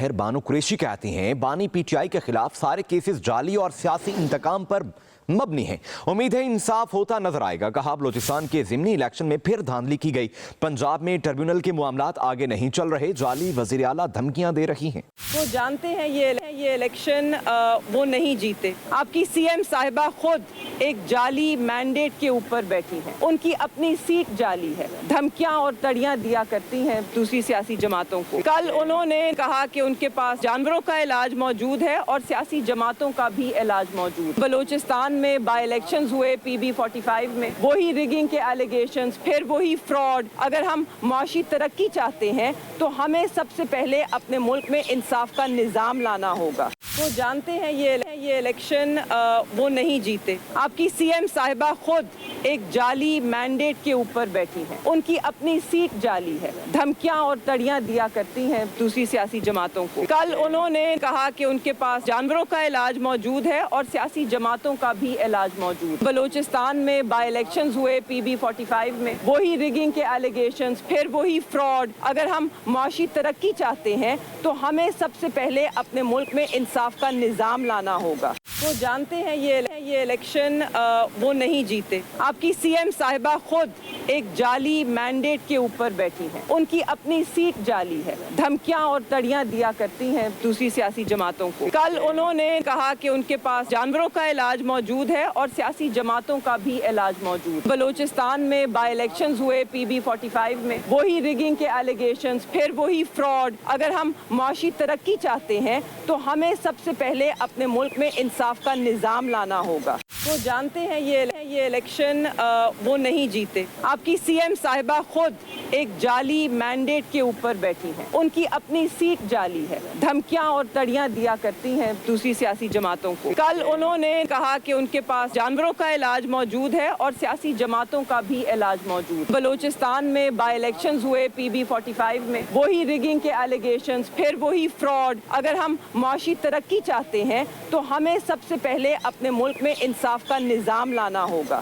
شہر بانو قریشی کہتی ہیں بانی پی ٹی آئی کے خلاف سارے کیسز جعلی اور سیاسی انتقام پر مبنی ہیں۔ امید ہے انصاف ہوتا نظر آئے گا۔ کہا بلوچستان کے ضمنی الیکشن میں پھر دھاندلی کی گئی۔ پنجاب میں ٹربیونل کے معاملات آگے نہیں چل رہے، جعلی وزیر اعلیٰ دھمکیاں دے رہی ہیں۔ وہ جانتے ہیں یہ الیکشن وہ نہیں جیتے۔ آپ کی سی ایم صاحبہ خود ایک جعلی مینڈیٹ کے اوپر بیٹھی ہیں، ان کی اپنی سیٹ جعلی ہے، دھمکیاں اور تڑیاں دیا کرتی ہیں دوسری سیاسی جماعتوں کو۔ کل انہوں نے کہا کہ ان کے پاس جانوروں کا علاج موجود ہے اور سیاسی جماعتوں کا بھی علاج موجود۔ بلوچستان میں بائی الیکشنز ہوئے پی بی 45 میں، وہی ریگنگ کے ایلیگیشنز، پھر وہی فراڈ۔ اگر ہم معاشی ترقی چاہتے ہیں تو ہمیں سب سے پہلے اپنے ملک میں انصاف کا نظام لانا ہوگا۔ وہ جانتے ہیں یہ الیکشن وہ نہیں جیتے۔ آپ کی سی ایم صاحبہ خود ایک جعلی مینڈیٹ کے اوپر بیٹھی ہیں، ان کی اپنی سیٹ جعلی ہے، دھمکیاں اور تڑیاں دیا کرتی ہیں دوسری سیاسی جماعتوں کو۔ کل انہوں نے کہا کہ ان کے پاس جانوروں کا علاج موجود ہے اور سیاسی جماعتوں کا بھی علاج موجود۔ بلوچستان میں بائی الیکشنز ہوئے پی بی 45 میں، وہی ریگنگ کے ایلیگیشنز، پھر وہی فراڈ۔ اگر ہم معاشی ترقی چاہتے ہیں تو ہمیں سب سے پہلے اپنے ملک میں انصاف کا نظام لانا ہوگا۔ وہ جانتے ہیں یہ الیکشن وہ نہیں جیتے۔ آپ کی سی ایم صاحبہ خود ایک جعلی مینڈیٹ کے اوپر بیٹھی ہیں، ان کی اپنی سیٹ جعلی ہے، دھمکیاں اور تڑیاں دیا کرتی ہیں دوسری سیاسی جماعتوں کو۔ کل انہوں نے کہا کہ ان کے پاس جانوروں کا علاج موجود ہے اور سیاسی جماعتوں کا بھی علاج موجود۔ بلوچستان میں بائی الیکشنز ہوئے پی بی 45 میں، وہی ریگنگ کے ایلیگیشنز، پھر وہی فراڈ۔ اگر ہم معاشی ترقی چاہتے ہیں تو ہمیں سب سے پہلے اپنے ملک میں انصاف کا نظام لانا ہوگا۔ وہ جانتے ہیں یہ الیکشن وہ نہیں جیتے۔ آپ کی سی ایم صاحبہ خود ایک جعلی مینڈیٹ کے اوپر بیٹھی ہیں، ان کی اپنی سیٹ جعلی ہے، دھمکیاں اور تڑیاں دیا کرتی ہیں دوسری سیاسی جماعتوں کو۔ کل انہوں نے کہا کہ ان کے پاس جانوروں کا علاج موجود ہے اور سیاسی جماعتوں کا بھی علاج موجود۔ بلوچستان میں بائی الیکشنز ہوئے پی بی 45 میں، وہی ریگنگ کے ایلیگیشنز، پھر وہی فراڈ۔ اگر ہم معاشی ترقی چاہتے ہیں تو ہمیں سب سے پہلے اپنے ملک میں انصاف کا نظام لانا ہوگا۔